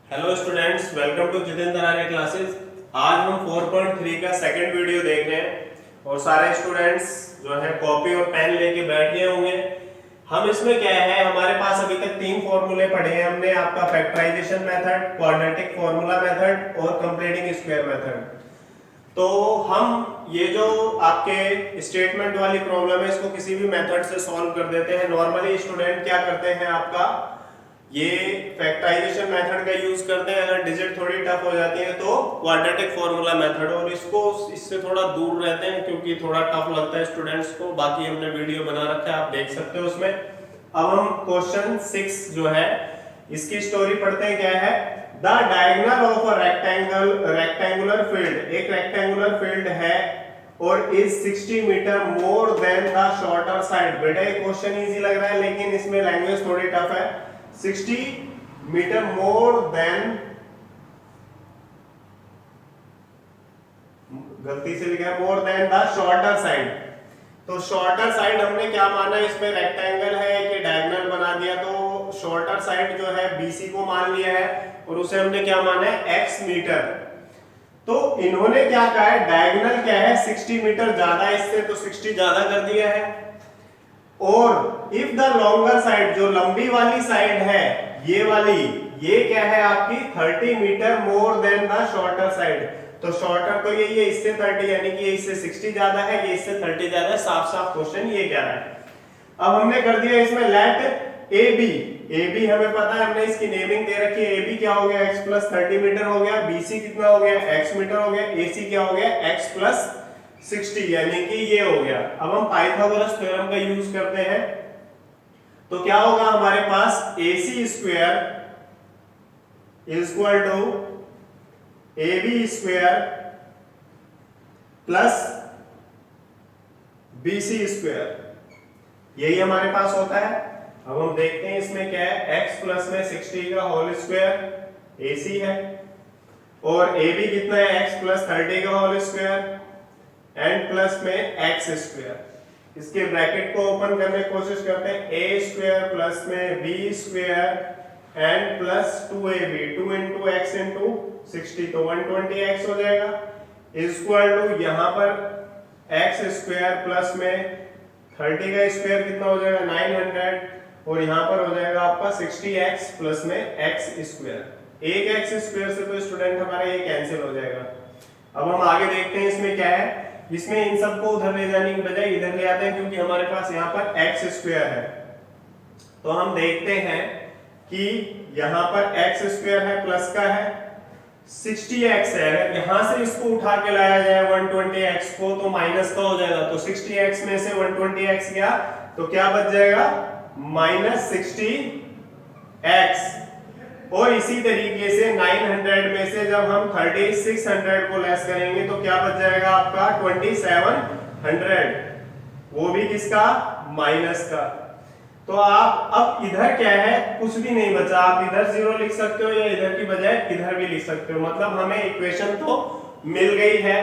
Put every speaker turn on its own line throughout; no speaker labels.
Hello students, welcome to Jitendra Arya classes. आज हम 4.3 का सेकंड वीडियो देख रहे हैं और सारे स्टूडेंट्स जो है कॉपी और पेन लेके बैठ गए होंगे। हम इसमें क्या है, हमारे पास अभी तक 3 फॉर्मूले पढ़े हैं हमने, आपका factorisation method, quadratic formula method और कंप्लीटिंग स्क्वायर मेथड। तो हम ये जो आपके स्टेटमेंट वाली प्रॉब्लम है इसको किसी भी मेथड से सॉल्व कर देते हैं। नॉर्मली स्टूडेंट क्या करते हैं, आपका ये फैक्टराइजेशन मेथड का यूज करते हैं। अगर डिजिट थोड़ी टफ हो जाती है तो क्वाड्रेटिक फॉर्मूला मेथड, और इसको इससे थोड़ा दूर रहते हैं क्योंकि थोड़ा टफ लगता है स्टूडेंट्स को। बाकी हमने वीडियो बना रखा है, आप देख सकते हो उसमें। अब हम क्वेश्चन 6 जो है इसकी स्टोरी पढ़ते हैं। क्या है, the diagonal of a rectangular field, एक रेक्टेंगुलर फील्ड है और is 60 metre more than the shorter side. बेटा ये क्वेश्चन इजी लग रहा है लेकिन इसमें लैंग्वेज थोड़ी टफ है। 60 मीटर मोर देन, गलती से लिखा है मोर देन द शॉर्टर साइड। तो शॉर्टर साइड हमने क्या माना, इसमें रेक्टेंगल है कि डायगोनल बना दिया, तो शॉर्टर साइड जो है BC को मान लिया है और उसे हमने क्या माना है x मीटर। तो इन्होंने क्या कहा है, डायगोनल क्या है 60 मीटर ज्यादा है इससे, तो 60 ज्यादा कर दिया है। और इफ द लॉन्गर साइड, जो लंबी वाली साइड है ये वाली, ये क्या है आपकी 30 metre more than the shorter side. तो शॉर्टर तो यही है, इससे 30 यानी कि ये इससे 60 ज्यादा है, ये इससे 30 ज्यादा है। साफ साफ क्वेश्चन ये क्या है। अब हमने कर दिया इसमें लेट ए बी हमें पता है, हमने इसकी नेमिंग दे रखी है। ए बी क्या हो गया, x प्लस 30 मीटर हो गया। BC कितना हो गया, x मीटर हो गया। AC क्या हो गया, x प्लस 60 यानी कि ये हो गया। अब हम पाइथागोरस थ्योरम का यूज करते हैं तो क्या होगा हमारे पास, AC square is equal to AB square plus BC square, यही हमारे पास होता है। अब हम देखते हैं इसमें क्या है, x प्लस में 60 का होल स्क्वायर AC है और AB कितना है, x प्लस 30 का होल स्क्वायर एंड प्लस में x स्क्वायर। इसके ब्रैकेट को ओपन करने की कोशिश करते हैं, a स्क्वायर प्लस में b square and plus 2ab, 2 into x into 60 तो 120x हो जाएगा, इक्वल टू यहाँ पर x स्क्वायर प्लस में 30 का स्क्वायर कितना हो जाएगा 900 और यहाँ पर हो जाएगा आपका 60x प्लस में x स्क्वायर। एक x स्क्वायर से तो स्टूडेंट हमारा ये कैंसिल हो जाएगा। अब हम आगे देखते हैं इसमें क्या है। इसमें इन सबको उधर ले जाने की बजाय इधर ले आते हैं क्योंकि हमारे पास यहाँ पर x स्क्वायर है। तो हम देखते हैं कि यहाँ पर x स्क्वायर है, प्लस का है, 60x है। अगर यहां से इसको उठा के लाया जाए 120x को तो माइनस का हो जाएगा। तो 60x में से 120x गया तो क्या बच जाएगा, माइनस 60x। और इसी तरीके से 900 में से जब हम 3600 को लेस करेंगे तो क्या बच जाएगा आपका 2700, वो भी किसका, माइनस का। तो आप अब इधर क्या है, कुछ भी नहीं बचा, आप इधर 0 लिख सकते हो या इधर की बजाय इधर भी लिख सकते हो। मतलब हमें इक्वेशन तो मिल गई है।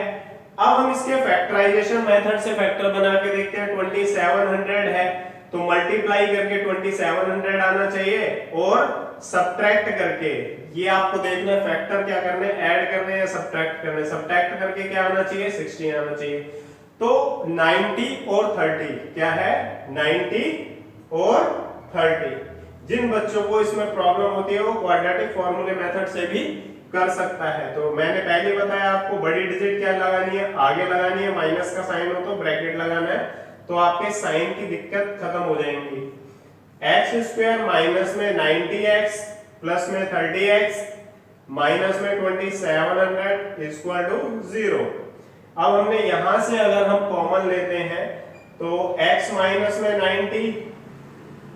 अब हम इसके फैक्टराइजेशन मेथड से फैक्टर बना के देखते हैं। 2700 है तो मल्टीप्लाई करके 2700 आना चाहिए और सब्ट्रैक्ट करके, ये आपको देखना है फैक्टर क्या करने, ऐड करने या सब्ट्रैक्ट करने। सब्ट्रैक्ट करके क्या आना चाहिए, 60 आना चाहिए। तो 90 और 30 क्या है, 90 और 30। जिन बच्चों को इसमें प्रॉब्लम होती है वो क्वाड्रेटिक फॉर्मूले मेथड से भी कर सकता है। तो मैंने पहले बताया आपको बड़ी डिजिट क्या लगानी है, आगे लगानी है, माइनस का साइन हो तो ब्रैकेट लगाना है, तो आपके साइन की दिक्कत खत्म हो जाएंगी। x स्क्वायर माइनस में 90x प्लस में 30x माइनस में 2700 इक्वल टू 0। अब हमने यहां से अगर हम कॉमन लेते हैं तो x माइनस में 90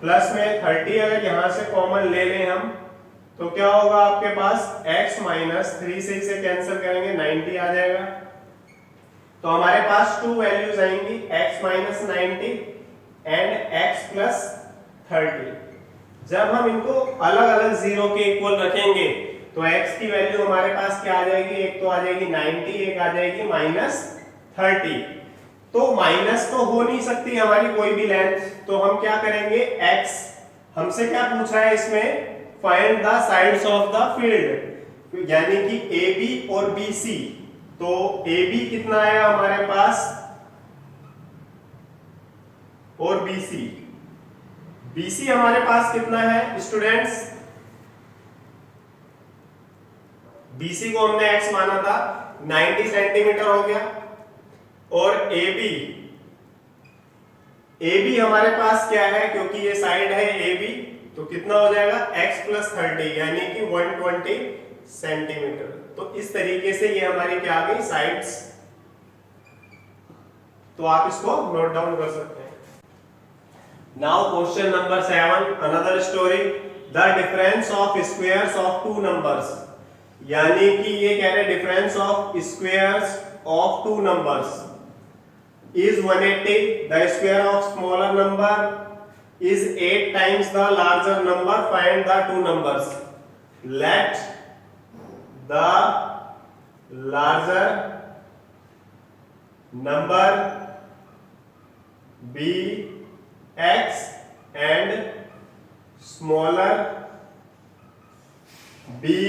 प्लस में 30 अगर यहां से कॉमन ले लें हम तो क्या होगा आपके पास, x माइनस 3 से इसे कैंसिल करेंगे 90 आ जाएगा। तो हमारे पास 2 वैल्यूज आएंगी, x minus 90 and x plus 30। जब हम इनको अलग अलग 0 के इक्वल रखेंगे तो x की वैल्यू हमारे पास क्या आ जाएगी, एक तो आ जाएगी 90, एक आ जाएगी माइनस 30। तो माइनस तो हो नहीं सकती हमारी कोई भी लेंथ, तो हम क्या करेंगे, x हमसे क्या पूछा है इसमें, find the sides of the field, यानी कि ए बी और बी सी। तो ए बी कितना आया हमारे पास और बी सी हमारे पास कितना है स्टूडेंट्स? BC को हमने x माना था, 90 सेंटीमीटर हो गया। और AB हमारे पास क्या है, क्योंकि ये साइड है AB, तो कितना हो जाएगा x + 30 यानी कि 120 सेंटीमीटर। तो इस तरीके से ये हमारी क्या आ गई साइड्स। तो आप इसको नोट डाउन कर सकते हैं। Now question number 7, another story, the difference of squares of two numbers, यानी कि ये कह रहे हैं difference of squares of two numbers is 180, the square of smaller number is 8 times the larger number, find the two numbers, let the larger number be x and smaller be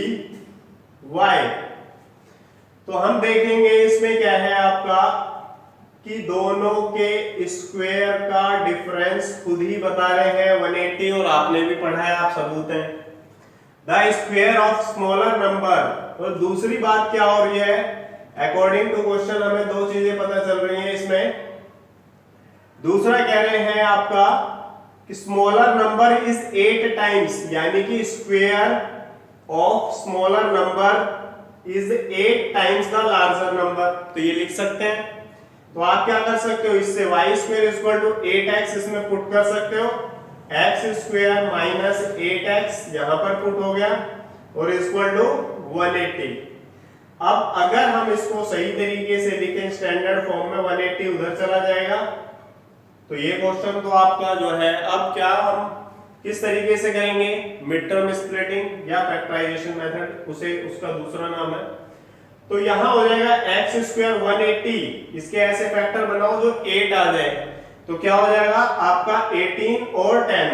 y। तो हम देखेंगे इसमें क्या है आपका कि दोनों के स्क्वायर का डिफरेंस खुद ही बता रहे हैं 180, और आपने भी पढ़ा है, आप सबूत हैं। The square of smaller number, और दूसरी बात क्या हो रही है, अकॉर्डिंग टू क्वेश्चन हमें दो चीजें पता चल रही हैं इसमें। दूसरा कह रहे हैं आपका कि स्मॉलर नंबर इज 8 टाइम्स, यानी कि square of smaller number is 8 times the larger number. तो ये लिख सकते हैं। तो आप क्या कर सकते हो, इससे y² = 8x इसमें पुट कर सकते हो, x² - 8x यहां पर पुट हो गया, और इक्वल टू 180। अब अगर हम इसको सही तरीके से लिखें स्टैंडर्ड फॉर्म में, 180 उधर चला जाएगा। तो ये क्वेश्चन तो आपका जो है, अब क्या हम किस तरीके से करेंगे, मिड टर्म स्प्लिटिंग या फैक्टराइजेशन मेथड, उसका दूसरा नाम है। तो यहां हो जाएगा x² 180, इसके ऐसे फैक्टर बनाओ जो 8 आ जाए। तो क्या हो जाएगा आपका 18 और 10,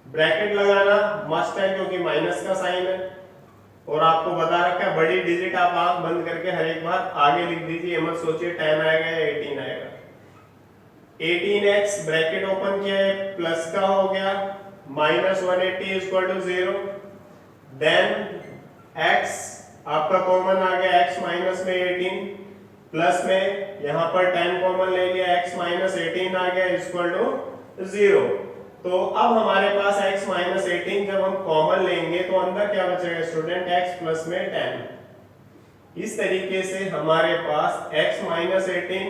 ब्रैकेट लगाना मस्ट है क्योंकि माइनस का साइन है, और आपको बता रखा है बड़ी डिजिट आप आंख बंद करके हर एक बार आगे लिख दीजिए, मत सोचिए 10 आएगा या 18 आएगा। 18x ब्रैकेट ओपन किया है, प्लस का हो गया, -180 = 0, देन x आपका कॉमन आ गया, x माइनस में 18, प्लस में यहां पर 10 कॉमन ले लिया, x - 18 आ गया इक्वल टू 0। तो अब हमारे पास x - 18 जब हम कॉमन लेंगे तो अंदर क्या बचेगा स्टूडेंट, x प्लस में 10। इस तरीके से हमारे पास x - 18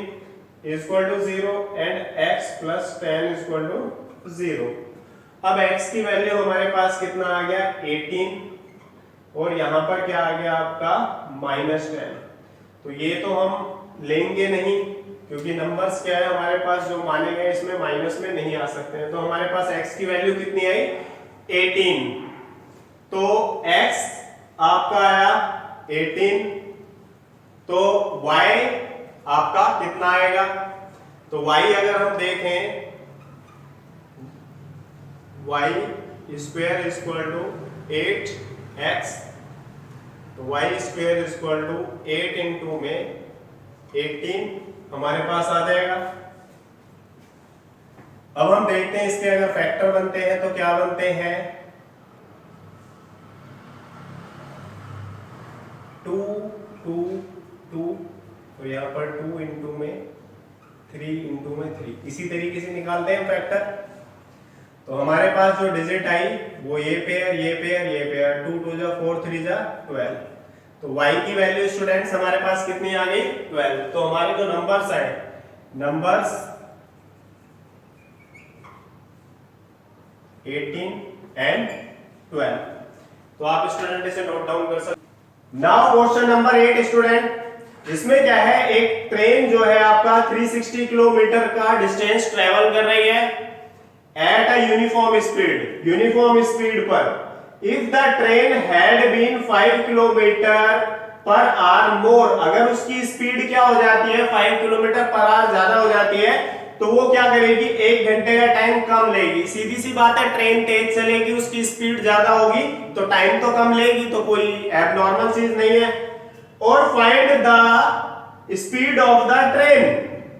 equal to 0 and x + 10 equal to 0। अब x की वैल्यू हमारे पास कितना आ गया 18, और यहां पर क्या आ गया आपका -10। तो ये तो हम लेंगे नहीं, क्योंकि नंबर्स क्या है हमारे पास जो माने गए इसमें माइनस में नहीं आ सकते हैं। तो हमारे पास x की वैल्यू कितनी आई 18, तो x आपका आया 18, तो y आपका कितना आएगा, तो y अगर हम देखें y² = 8x, तो y² = 8 × में 18 हमारे पास आ जाएगा। अब हम देखते हैं इसके अगर फैक्टर बनते हैं तो क्या बनते हैं, 2 2 2, तो यहाँ पर 2 × में 3 × में 3, इसी तरीके से निकालते हैं फैक्टर। तो हमारे पास जो डिजिट आई वो ये पेयर 2 2 जा 4 3 जा 12। तो y की वैल्यू स्टूडेंट्स हमारे पास कितनी आ गई 12। तो हमारे जो नंबर्स आए, नंबर्स 18 एंड 12, तो आप स्टूडेंट इसे नोट डाउन कर सकते। नाउ क्वेश्चन नंबर 8 स्टूडेंट, इसमें क्या है, एक ट्रेन जो है आपका 360 किलोमीटर का डिस्टेंस ट्रेवल कर रही है एट अ यूनिफॉर्म स्पीड पर। If the train had been 5 kilometre per hour more, अगर उसकी स्पीड क्या हो जाती है 5 किलोमीटर पर आवर ज्यादा हो जाती है, तो वो क्या करेगी, 1 घंटे का टाइम कम लेगी। सीधी सी बात है, ट्रेन तेज चलेगी, उसकी स्पीड ज्यादा होगी तो टाइम तो कम लेगी, तो कोई एबनॉर्मल चीज नहीं है। और find the speed of the train,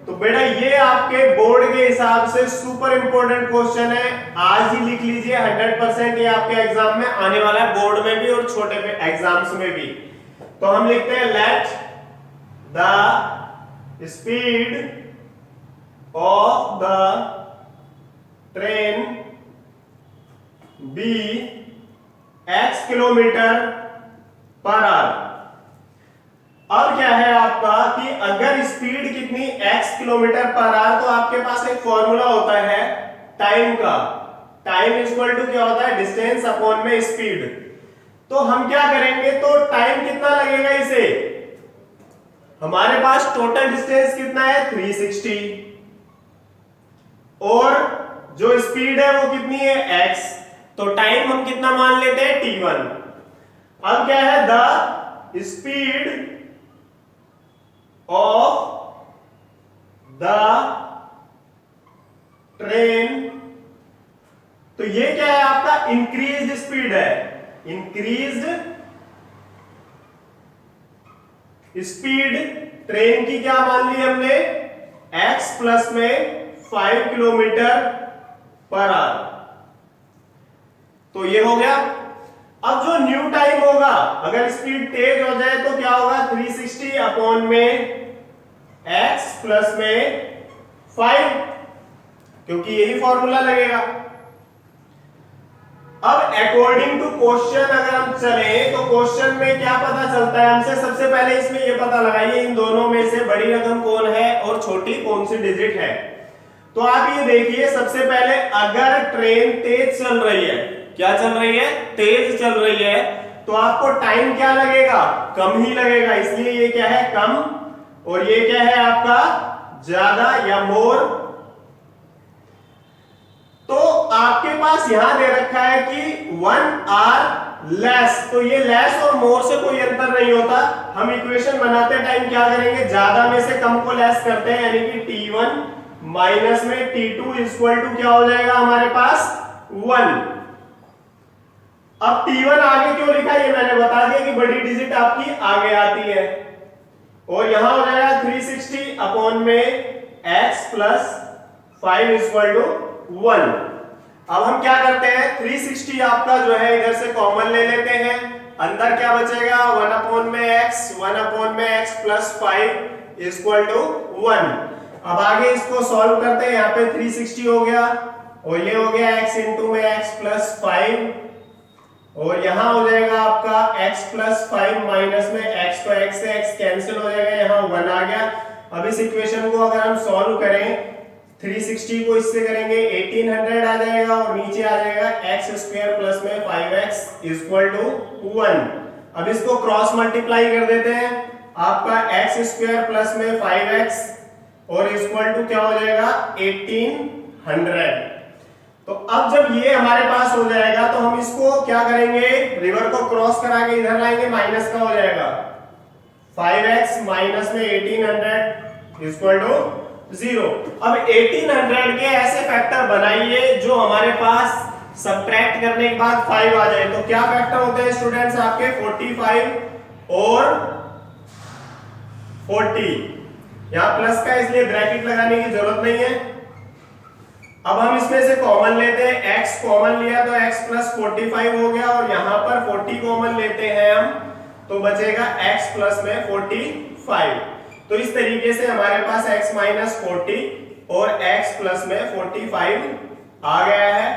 तो बेटा ये आपके बोर्ड के हिसाब से सुपर इंपॉर्टेंट क्वेश्चन है, आज ही लिख लीजिए। 100% ये आपके एग्जाम में आने वाला है, बोर्ड में भी और छोटे एग्जाम्स में भी। तो हम लिखते हैं late the speed of the train be x kilometre per our. अब क्या है आपका कि अगर स्पीड कितनी x किलोमीटर पर आवर, तो आपके पास एक फॉर्मूला होता है टाइम का। टाइम इक्वल टू क्या होता है, डिस्टेंस अपॉन में स्पीड। तो हम क्या करेंगे, तो टाइम कितना लगेगा इसे, हमारे पास टोटल डिस्टेंस कितना है 360, और जो स्पीड है वो कितनी है x, तो टाइम हम कितना मान लेते हैं t1। अब क्या है, the speed of the train, तो ये क्या है आपका इंक्रीज्ड स्पीड है। इंक्रीज्ड स्पीड ट्रेन की क्या मान ली हमने, x प्लस में 5 किलोमीटर पर आवर, तो ये हो गया। अब जो न्यू टाइम होगा, अगर स्पीड तेज हो जाए तो क्या होगा, 360 अपॉन में x प्लस में 5, क्योंकि यही फॉर्मूला लगेगा। अब अकॉर्डिंग टू क्वेश्चन अगर हम चले तो क्वेश्चन में क्या पता चलता है हमसे, सबसे पहले इसमें ये पता लगाइए इन दोनों में से बड़ी रकम कौन है और छोटी कौन सी डिजिट है। तो आप ये देखिए, सबसे पहले अगर ट्रेन तेज चल रही है, क्या चल रही है, तेज चल रही है, तो आपको टाइम क्या लगेगा, कम ही लगेगा, इसलिए ये क्या है कम, और ये क्या है आपका ज्यादा या मोर। तो आपके पास यहां दे रखा है कि 1 आवर लेस, तो ये लेस और मोर से कोई अंतर नहीं होता। हम इक्वेशन बनाते टाइम क्या करेंगे, ज्यादा में से कम को लेस करते हैं, यानी कि t1 माइनस में t2 इक्वल टू क्या हो जाएगा हमारे पास 1। अब t1 आगे क्यों लिखा, ये मैंने बता दिया कि बड़ी डिजिट आपकी आगे आती है, और यहां हो जाएगा 360 अपॉन में x प्लस 5 इक्वल टू 1। अब हम क्या करते हैं, 360 आपका जो है इधर से कॉमन ले लेते हैं, अंदर क्या बचेगा 1 अपॉन में x प्लस 5 इक्वल टू 1। अब आगे इसको सॉल्व करते हैं, यहाँ पे 360 हो गया और ये हो गया x इंटू में x प्लस 5, और यहां हो जाएगा आपका x प्लस 5 माइनस में x, तो x से x कैंसिल हो जाएगा, यहाँ 1 आ गया। अब इस इक्वेशन को अगर हम सॉल्व करें, 360 को इससे करेंगे 1800 आ जाएगा, और नीचे आ जाएगा x स्क्वायर प्लस में 5x इक्वल टू 1। अब इसको क्रॉस मल्टीप्लाई कर देते हैं, आपका x स्क्वायर प्लस में 5x और इक्वल टू क्या हो जाएगा 1800। तो अब जब ये हमारे पास हो जाएगा तो हम इसको क्या करेंगे, रिवर को क्रॉस करा के इधर लाएंगे, माइनस का हो जाएगा 5x माइनस में 1800 इक्वल टू 0। अब 1800 के ऐसे फैक्टर बनाइए जो हमारे पास सब्ट्रैक्ट करने के बाद 5 आ जाए। तो क्या फैक्टर होते हैं स्टूडेंट्स आपके, 45 और 40, यहां प्लस का इसलिए ब्रैकेट लगाने की जरूरत नहीं है। अब हम इसमें से कॉमन लेते हैं, x कॉमन लिया तो x प्लस 45 हो गया, और यहां पर 40 कॉमन लेते हैं हम, तो बचेगा x प्लस में 45। तो इस तरीके से हमारे पास x माइनस 40 और x प्लस में 45 आ गया है।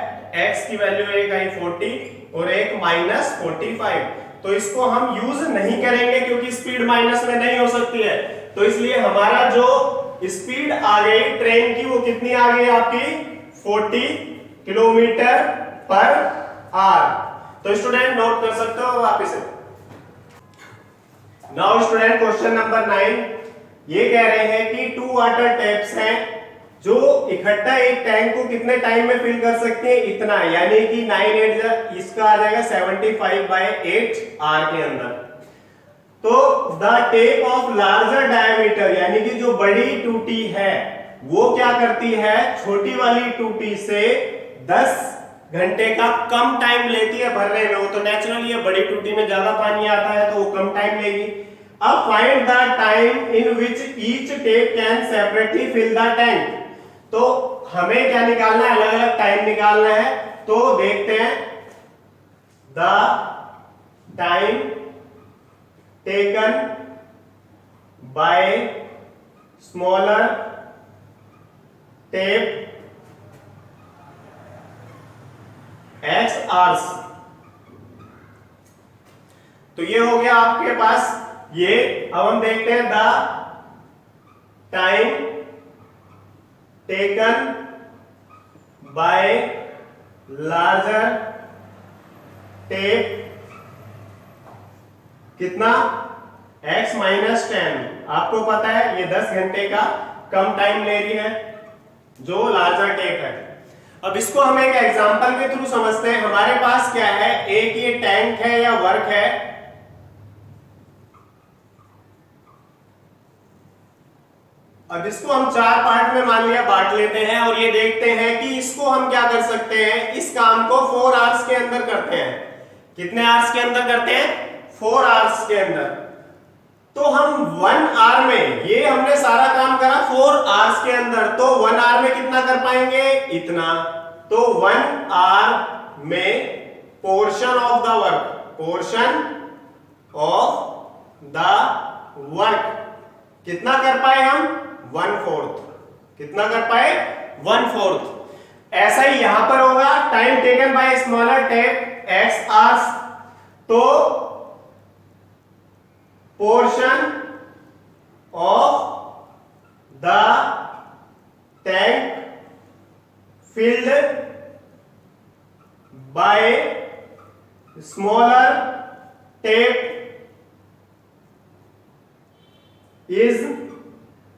x की वैल्यू एक आई 40 और एक माइनस 45। तो इसको हम यूज नहीं करेंगे क्योंकि स्पीड माइनस में नहीं हो सकती है, तो इसलिए हमारा जो स्पीड आ गई ट्रेन की वो कितनी आ गई आपकी 40 किलोमीटर पर आवर। तो स्टूडेंट नोट कर सकते हो वापस से। नाउ स्टूडेंट क्वेश्चन नंबर 9, ये कह रहे हैं कि 2 वाटर टैप्स हैं जो इकट्ठा एक टैंक को कितने टाइम में फिल कर सकते हैं, इतना, यानी कि 9 इसका आ जाएगा 75/8 आर के अंदर। तो the tape of larger diameter, यानी कि जो बड़ी टूटी है वो क्या करती है, छोटी वाली टूटी से 10 घंटे का कम टाइम लेती है भरने में। वो तो नेचुरली है, बड़ी टूटी में ज्यादा पानी आता है तो वो कम टाइम लेगी। अब find the time in which each tap can separately fill the tank. तो हमें क्या निकालना है, अलग अलग टाइम निकालना है। तो देखते हैं, the time taken by smaller tap x hours. तो ये हो गया आपके पास ये। अब हम देखते हैं the time taken bye larger tape कितना, x माइनस 10। आपको पता है ये 10 घंटे का कम टाइम ले रही है जो लार्जर टेप है। अब इसको हम एक एग्जांपल के थ्रू समझते हैं। हमारे पास क्या है, एक ये टैंक है या वर्क है, अब इसको हम 4 पार्ट में मान लिया बांट लेते हैं और ये देखते हैं कि इसको हम क्या कर सकते हैं, इस काम को 4 आवर्स के अंदर करते हैं। कितने आवर्स के अंदर करते हैं, 4 आवर्स के अंदर। तो हम 1 आवर में, ये हमने सारा काम करा 4 आवर्स के अंदर, तो 1 आवर में कितना कर पाएंगे, इतना। तो 1 आवर में portion of the work, portion of the work कितना कर पाए हम, 1/4। कितना कर पाए, 1/4। ऐसा ही यहां पर होगा, time taken by smaller tap x hours. तो portion of the tank filled by smaller tap is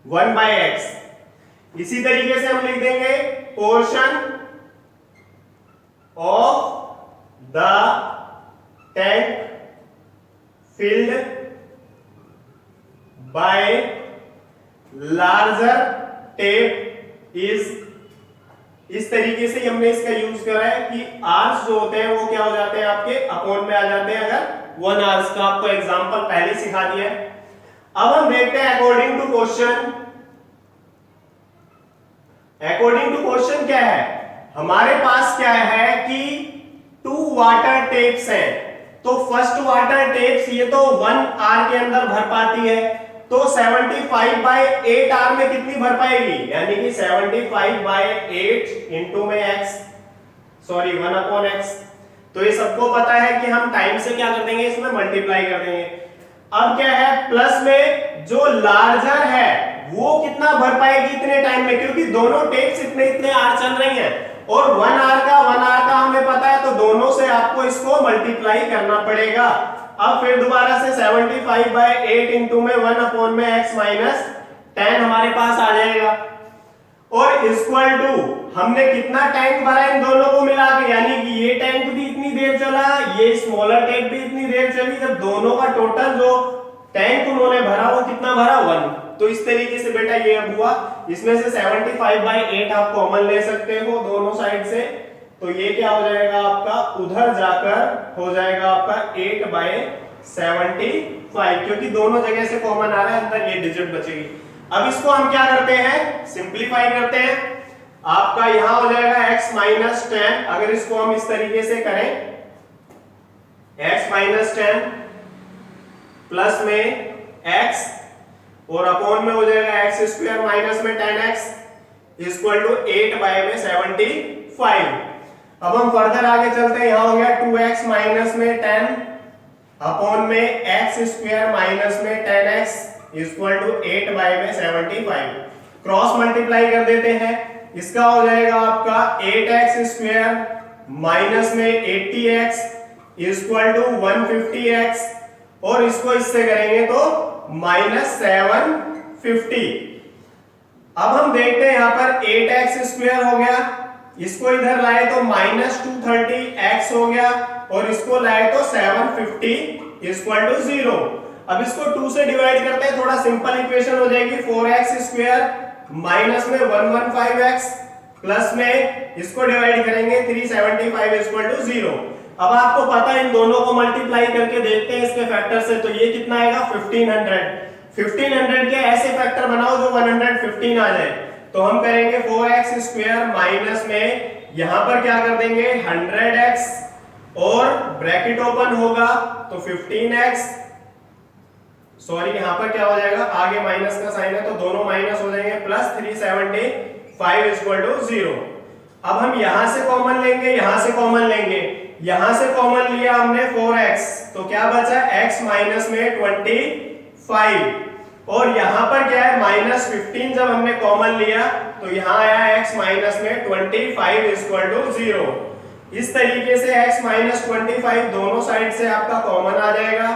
1/x। इसी तरीके से हम लिख देंगे portion of the tank filled by larger tap is. इस तरीके से हमने इसका यूज करा है कि आवर्स जो होते हैं वो क्या हो जाते हैं आपके अपॉन में आ जाते हैं अगर 1 आवर्स का। आपको एग्जांपल पहले सिखा दिया है। अब हम देखते हैं according to question. According to question क्या है, हमारे पास क्या है कि 2 वाटर टेप्स हैं। तो फर्स्ट वाटर टेप्स ये तो 1 आवर के अंदर भर पाती है, तो 75/8 आवर में कितनी भर पाएगी, यानी कि 75/8 इंटू में x, सॉरी 1/x। तो ये सबको पता है कि हम टाइम से क्या कर देंगे, इसमें मल्टीप्लाई कर देंगे। अब क्या है, प्लस में जो लार्जर है वो कितना भर पाएगी इतने टाइम में, क्योंकि दोनों टेप्स इतने इतने आवर चल रही हैं और 1 आवर का हमें पता है, तो दोनों से आपको इसको मल्टीप्लाई करना पड़ेगा। अब फिर दोबारा से 75/8 इंटू में 1 में x माइनस 10 हमारे पास आ जाएगा और इक्वल टू हमने कितना टैंक भरा इन दोनों को मिला के, यानी कि ये टैंक भी इतनी देर चला, ये स्मॉलर टैंक भी इतनी देर चली, जब दोनों का टोटल जो टैंक उन्होंने भरा वो कितना भरा, 1। तो इस तरीके से बेटा ये अब हुआ। इसमें से 75/8 आप कॉमन ले सकते हो दोनों साइड से, तो ये क्या हो जाएगा आपका, उधर जाकर हो जाएगा आपका 8/75, क्योंकि दोनों जगह से कॉमन आ रहा है, अंदर ये डिजिट बचेगी। अब इसको हम क्या करते हैं, सिंप्लीफाई करते हैं। आपका यहां हो जाएगा x माइनस 10। अगर इसको हम इस तरीके से करें, x माइनस 10 प्लस में x और अपॉन में हो जाएगा x स्क्वायर माइनस में 10x इक्वल टू 8/75। अब हम फर्दर आगे चलते हैं, यहां हो गया 2x माइनस में 10 अपॉन में x स्क्वायर माइनस में 10x equal to 8/75। Cross multiply कर देते हैं, इसका हो जाएगा आपका 8x स्क्वायर माइनस में 80x इक्वल टू 150x और इसको इससे करेंगे तो -750। अब हम देखते हैं यहां पर 8x स्क्वायर हो गया, इसको इधर लाए तो -230x हो गया और इसको लाए तो 750 इक्वल टू 0। अब इसको 2 से डिवाइड करते हैं, थोड़ा सिंपल इक्वेशन हो जाएगी, 4x स्क्वायर माइनस में 115x प्लस में इसको डिवाइड करेंगे 375 इक्वल टू 0। अब आपको पता है इन दोनों को मल्टीप्लाई करके देखते हैं इसके फैक्टर से, तो ये कितना आएगा 1500 के ऐसे फैक्टर बनाओ जो 115 आ जाए। तो हम करेंगे 4x स्क्वायर माइनस में यहां पर क्या कर देंगे 100x और ब्रैकेट ओपन होगा तो 15x, सॉरी यहां पर क्या हो जाएगा आगे माइनस का साइन है तो दोनों माइनस हो जाएंगे, प्लस 375 इक्वल टू 0। अब हम यहां से कॉमन लेंगे, यहां से कॉमन लेंगे, यहां से कॉमन लिया हमने 4x तो क्या बचा x माइनस में 25 और यहां पर क्या है माइनस 15 जब हमने कॉमन लिया तो यहां आया x माइनस में 25 इक्वल टू 0। इस तरीके से x माइनस 25 दोनों साइड से आपका कॉमन आ जाएगा।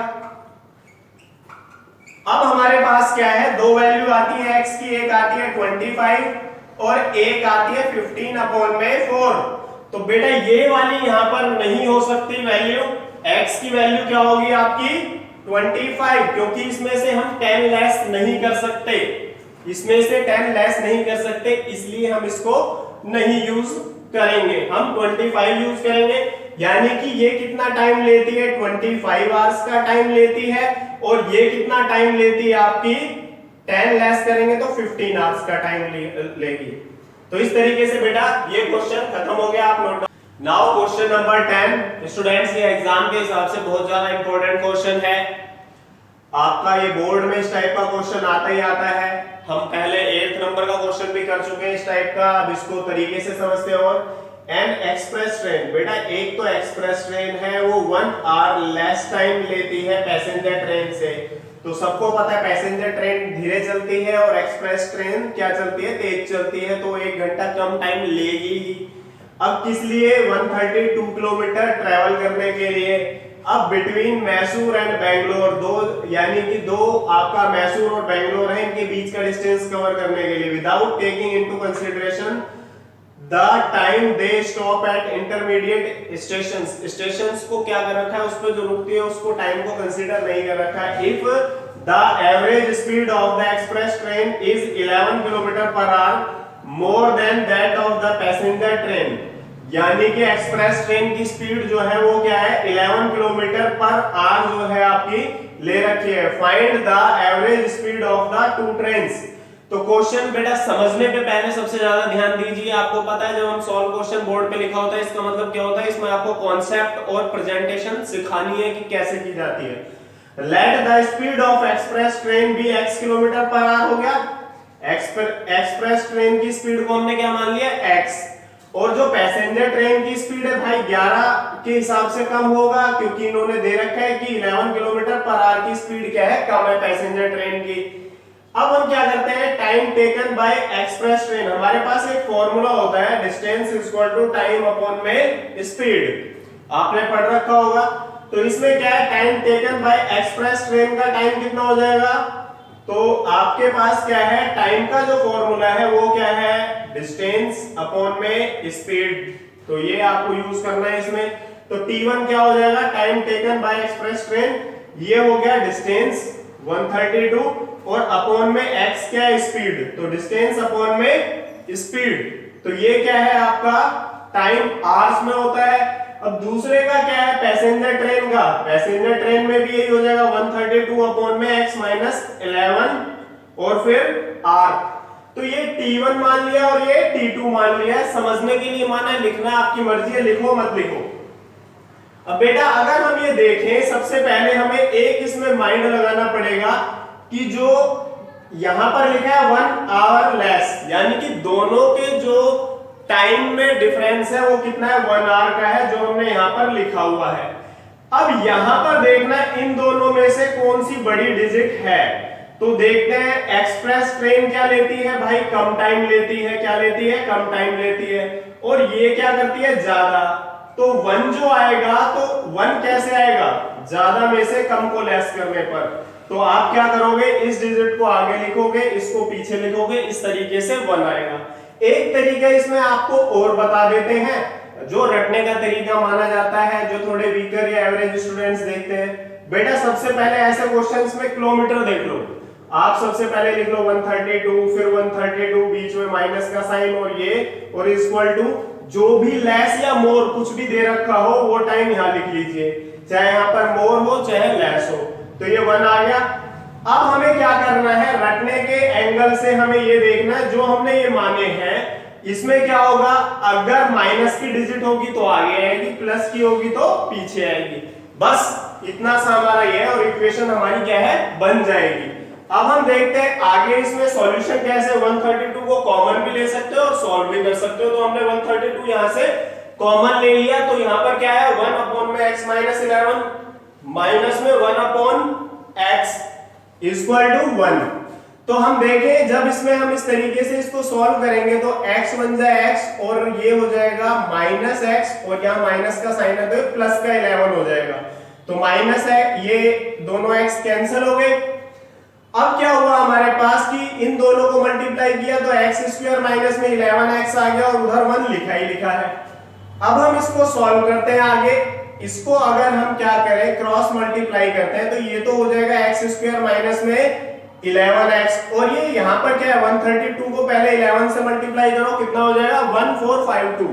अब हमारे पास क्या है दो वैल्यू आती है x की, एक आती है 25 और एक आती है 15 अपॉन में 4। तो बेटा ये वाली यहां पर नहीं हो सकती वैल्यू, x की वैल्यू क्या होगी आपकी 25, क्योंकि इसमें से हम 10 लेस नहीं कर सकते, इसमें से 10 लेस नहीं कर सकते, इसलिए हम इसको नहीं यूज करेंगे, हम 25 यूज करेंगे। यानी कि ये कितना टाइम लेती है 25 आवर्स का टाइम लेती है और ये कितना टाइम लेती है आपकी 10 लेस करेंगे तो 15 आवर्स का टाइम लेगी। तो इस तरीके से बेटा ये क्वेश्चन खत्म हो गया, आप note. Now question number 10 students, ये एग्जाम के हिसाब से बहुत ज्यादा इंपॉर्टेंट क्वेश्चन है आपका, ये बोर्ड में इस टाइप का क्वेश्चन आता ही आता है। हम पहले 8th नंबर का क्वेश्चन भी कर चुके हैं इस टाइप का, अब इसको तरीके से समझते हैं। और एन एक्सप्रेस ट्रेन, बेटा एक तो एक्सप्रेस ट्रेन है वो 1 आवर लेस टाइम लेती है पैसेंजर ट्रेन से, तो सबको पता है पैसेंजर ट्रेन धीरे चलती है और एक्सप्रेस ट्रेन क्या चलती है तेज चलती है, तो 1 घंटा कम टाइम लेगी ही। अब किस लिए 132 किलोमीटर ट्रेवल करने के लिए। अब बिटवीन मैसूर एंड बेंगलोर, दो यानी कि दो आपका मैसूर और बेंगलोर है, इनके बीच का डिस्टेंस कवर करने के लिए without taking into consideration the time they stop at intermediate stations, stations को क्या कर रखा है उस पर जो रुकती है उसको टाइम को कंसीडर नहीं कर रखा है। If the average speed of the express train is 11 kilometre per hour more than that of the passenger train, यानी कि एक्सप्रेस ट्रेन की स्पीड जो है वो क्या है 11 किलोमीटर पर आवर जो है आपकी ले रखी है। Find the average speed of the to trains. तो क्वेश्चन बेटा समझने पे पहले सबसे ज्यादा ध्यान दीजिए। आपको पता है जब हम सॉल्व क्वेश्चन बोर्ड पे लिखा होता है इसका मतलब क्या होता है, इसमें आपको कॉन्सेप्ट और प्रेजेंटेशन सिखानी है कि कैसे की जाती है। Let the speed of express train be x kilometre per hour हो गया, एक्सप्रेस ट्रेन की स्पीड को हमने क्या मान लिया x, और जो पैसेंजर ट्रेन की स्पीड है भाई 11 के हिसाब से कम होगा क्योंकि इन्होंने दे रखा है कि 11 किलोमीटर पर आवर की स्पीड क्या है कम है पैसेंजर ट्रेन की। अब हम क्या करते हैं time taken by express train, हमारे पास एक फॉर्मूला होता है distance equal to time upon में स्पीड, आपने पढ़ रखा होगा। तो इसमें क्या है time taken by express train का टाइम कितना हो जाएगा, तो आपके पास क्या है टाइम का जो फॉर्मूला है वो क्या है डिस्टेंस अपॉन में स्पीड, तो ये आपको यूज करना है इसमें। तो T1 क्या हो जाएगा time taken by express train, ये हो गया डिस्टेंस 132 और अपॉन में x क्या है स्पीड, तो डिस्टेंस अपॉन में स्पीड, तो ये क्या है आपका टाइम आवर्स में होता है। अब दूसरे का क्या है पैसेंजर ट्रेन का, पैसेंजर ट्रेन में भी यही हो जाएगा 132 अपॉन में x माइनस 11 और फिर r, तो ये T1 मान लिया और ये T2 मान लिया। समझने के लिए माना है, लिखना आपकी मर्जी है, लिखो मत लिखो। अब बेटा अगर हम ये देखें सबसे पहले हमें एक इसमें माइंड लगाना पड़ेगा कि जो यहां पर लिखा है 1 आवर लेस, यानी कि दोनों के जो टाइम में डिफरेंस है वो कितना है 1 आवर का है जो हमने यहां पर लिखा हुआ है। अब यहां पर देखना इन दोनों में से कौन सी बड़ी डिजिट है, तो देखते हैं एक्सप्रेस ट्रेन क्या लेती है भाई कम टाइम लेती है, क्या लेती है कम टाइम लेती है, और ये क्या करती है ज्यादा, तो 1 जो आएगा तो 1 कैसे आएगा ज्यादा में से कम को लेस करने पर, तो आप क्या करोगे इस डिजिट को आगे लिखोगे इसको पीछे लिखोगे, इस तरीके से 1 आएगा। एक तरीका इसमें आपको और बता देते हैं जो रटने का तरीका माना जाता है, जो थोड़े वीकर या एवरेज स्टूडेंट्स देखते हैं। बेटा सबसे पहले ऐसे क्वेश्चंस में किलोमीटर देख लो, आप सबसे पहले लिख लो 132, फिर 132 बीच में माइनस का साइन और ये, और इक्वल टू जो भी लेस या मोर कुछ भी दे रखा हो वो टाइम यहां लिख लीजिए, चाहे यहां पर मोर हो चाहे लेस हो। तो ये 1 आ गया। अब हमें क्या करना है, रटने के एंगल से हमें ये देखना है जो हमने ये माने हैं इसमें क्या होगा, अगर माइनस की डिजिट होगी तो आगे आएगी, प्लस की होगी तो पीछे आएगी। बस इतना सा हमारा ये है और इक्वेशन हमारी क्या है, बन जाएगी। अब हम देखते हैं आगे इसमें सॉल्यूशन कैसे। 132 को कॉमन भी ले सकते हो और सॉल्व भी कर सकते हो। तो हमने 132 यहां से कॉमन ले लिया, तो यहां पर क्या है 1 अपॉन में x माइनस 11 माइनस में 1 अपॉन x इक्वल टू 1। तो हम देखें जब इसमें हम इस तरीके से इसको सॉल्व करेंगे तो x बन जाए x और ये हो जाएगा माइनस x, और यहाँ माइनस का साइन है तो प्लस का 11 हो जाएगा। तो माइनस है, ये दोनों x कैंसिल हो गए। अब क्या हुआ हमारे पास कि इन दोनों को मल्टीप्लाई किया तो एक्स स्क्वायर माइनस में 11x आ गया और उधर 1 लिखा ही लिखा है। अब हम इसको सॉल्व करते हैं आगे। इसको अगर हम क्या करें, क्रॉस मल्टीप्लाई करते हैं तो ये तो हो जाएगा एक्स स्क्वायर माइनस में 11x, और ये यहाँ पर क्या है 132 को पहले 11 से मल्टीप्लाई करो, कितना हो जाएगा 1452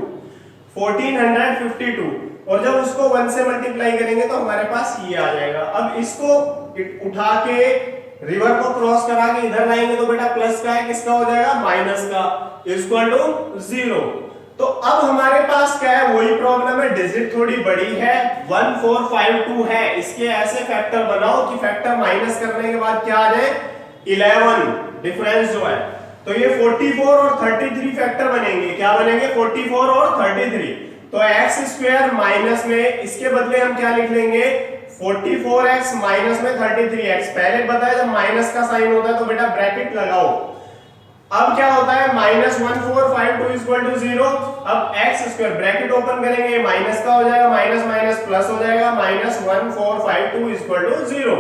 1452, और जब उसको 1 से मल्टीप्लाई करेंगे तो हमारे पास ये आ जाएगा। अब इसको उठा के रिवर को क्रॉस करा के इधर लाएंगे तो बेटा प्लस का है, किसका हो जाएगा माइनस का, इक्वल टू 0। तो अब हमारे पास क्या है, वही प्रॉब्लम है, डिजिट थोड़ी बड़ी है, 1452 है, इसके ऐसे फैक्टर बनाओ कि फैक्टर माइनस करने के बाद क्या आ जाए 11 डिफरेंस जो है। तो ये 44 और 33 फैक्टर बनेंगे, क्या बनेंगे 44 और 33। तो एक्स स्क्वायर माइनस में इसके बदले हम क्या लिख लेंगे 44x माइनस में 33x। पहले बताया जब माइनस का साइन होता है तो बेटा ब्रैकेट लगाओ। अब क्या होता है माइनस 1452 इक्वल टू 0। अब x स्क्वायर ब्रैकेट ओपन करेंगे, माइनस का हो जाएगा, माइनस माइनस प्लस हो जाएगा, माइनस 1452 इक्वल टू 0।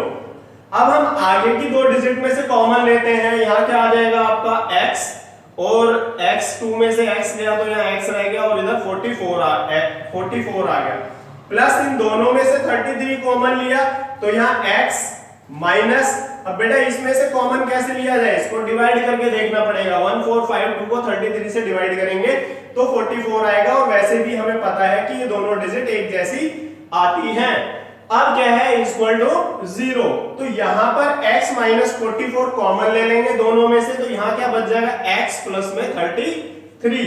अब हम आगे की दो डिजिट में से कॉमन लेते हैं, यहाँ क्या आ जाएगा आपका x, और x2 में से x गया तो यहाँ x रह गया, और इधर 44 आ गया, प्लस इन दोनों में से 33 कॉमन लिया तो यहाँ x माइनस, अब बेटा इसमें से कॉमन कैसे लिया जाए, इसको डिवाइड करके देखना पड़ेगा। 1452 को 33 से डिवाइड करेंगे तो 44 आएगा, और वैसे भी हमें पता है कि ये दोनों डिजिट एक जैसी आती हैं। अब क्या है इक्वल टू 0, तो यहाँ पर x माइनस 44 कॉमन ले लेंगे दोनों में से, तो यहाँ क्या बच जाएगा x प्लस में 33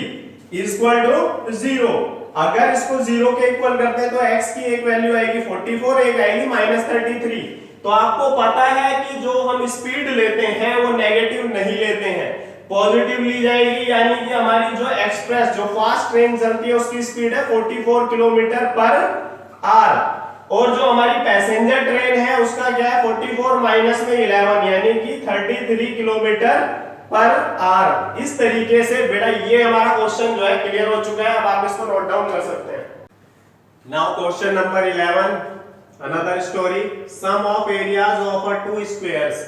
इक्वल टू 0। अगर इसको 0 के इक्वल करते हैं तो x की एक वैल्यू आएगी 44, एक आएगी माइनस 33। तो आपको पता है कि जो हम स्पीड लेते हैं वो नेगेटिव नहीं लेते हैं, पॉजिटिव ली जाएगी, यानी कि हमारी जो एक्सप्रेस जो फास्ट ट्रेन चलती है उसकी स्पीड है 44 किलोमीटर पर आवर, और जो हमारी पैसेंजर ट्रेन है उसका क्या है 44 माइनस में 11 यानी कि 33 किलोमीटर पर आवर। इस तरीके से बेटा ये हमारा क्वेश्चन जो है क्लियर हो चुका है। अब आप इसको नोट डाउन कर सकते हैं। Now question number 11, another story, sum of areas of two squares,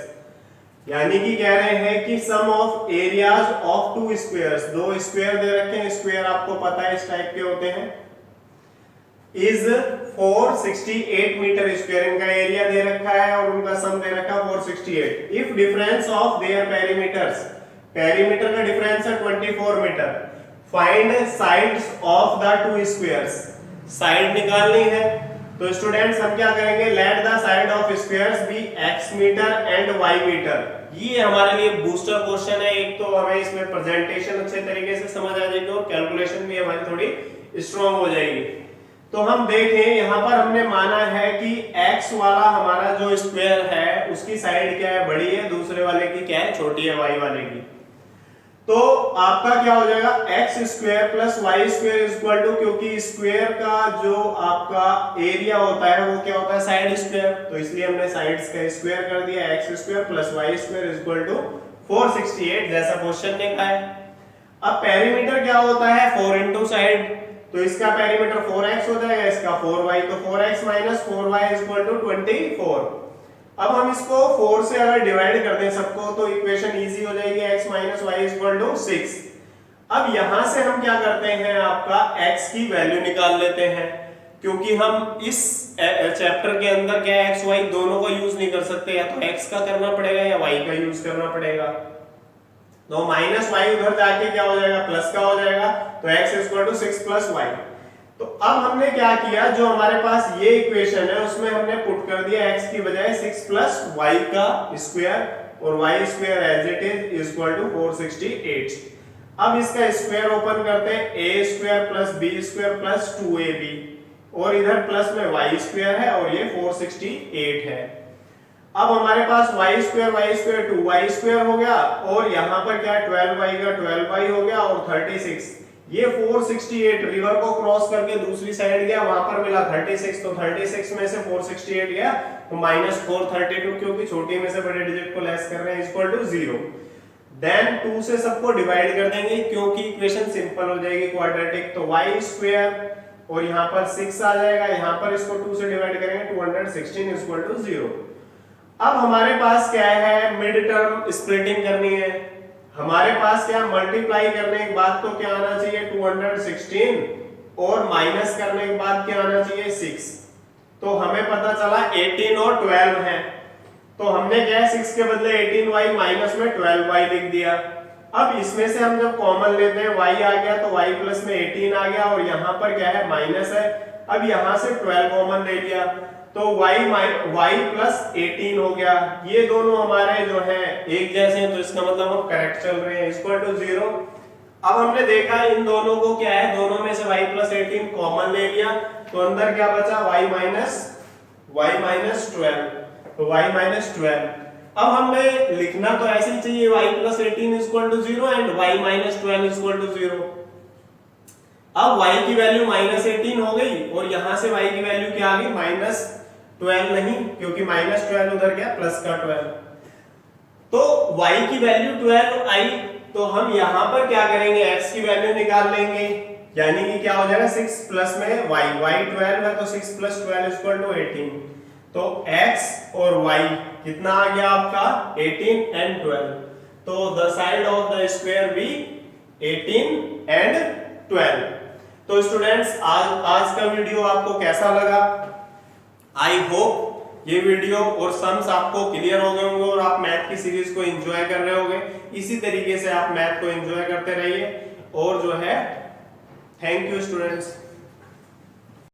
यानी कि कह रहे हैं कि sum of areas of two squares, दो स्क्वायर दे रखे हैं, स्क्वायर आपको पता है इस टाइप के होते हैं, इज 468 मीटर स्क्वायर, इनका एरिया दे रखा है और उनका सम दे रखा है 468। If difference of their perimeters, perimeter का डिफरेंस है 24 metre, find sides of the two squares, side निकालनी है। तो स्टूडेंट्स हम क्या करेंगे, let the side of squares be x metre and y metre. ये हमारे लिए बूस्टर क्वेश्चन है, एक तो हमें इसमें प्रेजेंटेशन अच्छे तरीके से समझ आ जाएगी और कैलकुलेशन भी हमारी थोड़ी स्ट्रांग हो जाएगी। तो हम देखें यहाँ पर हमने माना है कि x वाला हमारा जो स्क्वायर है उसकी साइड क्या है बड़ी है, दूसरे वाले की क्या है छोटी है, y वाले की। तो आपका क्या हो जाएगा x square plus y square equal to, क्योंकि स्क्वायर का जो आपका एरिया होता है वो क्या होता है साइड स्क्वायर, तो इसलिए हमने साइड्स का स्क्वायर कर दिया, x square plus y square equal to 468 जैसा क्वेश्चन ने कहा है। अब पेरीमीटर क्या होता है 4 इंटू साइड, तो इसका पेरीमीटर 4x हो जाएगा, इसका 4y, तो 4x minus 4y equal to 24। अब हम इसको 4 से अगर डिवाइड कर दें सबको तो इक्वेशन इजी हो जाएगी, x minus y equal to 6। अब यहां से हम क्या करते हैं आपका x की वैल्यू निकाल लेते हैं, क्योंकि हम इस चैप्टर के अंदर क्या एक्स वाई दोनों का यूज नहीं कर सकते, या तो एक्स का करना पड़ेगा या वाई का यूज करना पड़ेगा। तो माइनस वाई उधर जाके क्या हो जाएगा, प्लस का हो जाएगा, तो x equal to 6 plus y. तो अब हमने क्या किया, जो हमारे पास ये इक्वेशन है उसमें हमने पुट कर दिया x की बजाय 6 प्लस वाई का स्क्वायर, और y square as it is equal to 468। अब इसका स्क्वायर ओपन करते हैं, a square plus b square plus 2ab, और इधर प्लस में वाई स्क्वायर है और ये 468 है। अब हमारे पास वाई स्क्वायर 2y स्क्वायर हो गया, और यहाँ पर क्या 12y का 12y हो गया, और 36 ये 468 रिवर को क्रॉस करके दूसरी साइड गया, वहां पर मिला 36, तो 36 में से 468 गया तो माइनस 432, क्योंकि छोटी में से बड़े डिजिट को लेस कर रहे हैं, इक्वल टू 0। देन 2 से सबको डिवाइड कर देंगे क्योंकि इक्वेशन सिंपल हो जाएगी क्वाड्रेटिक, तो y स्क्वायर और यहाँ पर 6 आ जाएगा, यहाँ पर इसको 2 से डिवाइड करेंगे 216 इक्वल टू 0। अब हमारे पास क्या है, मिड टर्म स्प्लिटिंग करनी है, हमारे पास क्या मल्टीप्लाई करने के बाद तो क्या आना चाहिए 216, और माइनस करने के बाद क्या आना चाहिए 6। तो हमें पता चला 18 और 12 है, तो हमने क्या है 6 के बदले 18y माइनस में 12y लिख दिया। अब इसमें से हम जब कॉमन लेते हैं y आ गया तो y प्लस में 18 आ गया, और यहाँ पर क्या है माइनस है, अब यहाँ से 12 कॉमन ले लिया तो y प्लस 18 हो गया। ये दोनों हमारे जो है एक जैसे हैं, तो इसका मतलब हम करेक्ट चल रहे हैं, इक्वल टू 0। अब हमने देखा इन दोनों को क्या है, दोनों में से y प्लस 18 कॉमन ले लिया, तो अंदर क्या बचा y माइनस 12, तो y माइनस 12। अब हमें लिखना तो ऐसे ही चाहिए y plus 18 equal to 0 and y minus 12 equal to 0। अब y की वैल्यू माइनस 18 हो गई, और यहां से y की वैल्यू क्या आ गई माइनस 12 नहीं, क्योंकि माइनस 12 उधर गया प्लस का 12, तो y की वैल्यू 12 आई, तो हम यहां पर क्या करेंगे x की वैल्यू निकाल लेंगे, यानी कि क्या हो जाएगा 6 प्लस में y 12 है, तो 6 प्लस 12 इक्वल टू 18, तो x और y कितना आ गया आपका 18 एंड 12, तो the side of the square be 18 and 12। तो स्टूडेंट्स आज का वीडियो आपको कैसा लगा, आई होप ये वीडियो और सम्स आपको क्लियर हो गए होंगे और आप मैथ की सीरीज को एंजॉय कर रहे होंगे। इसी तरीके से आप मैथ को एंजॉय करते रहिए, और जो है थैंक यू स्टूडेंट्स।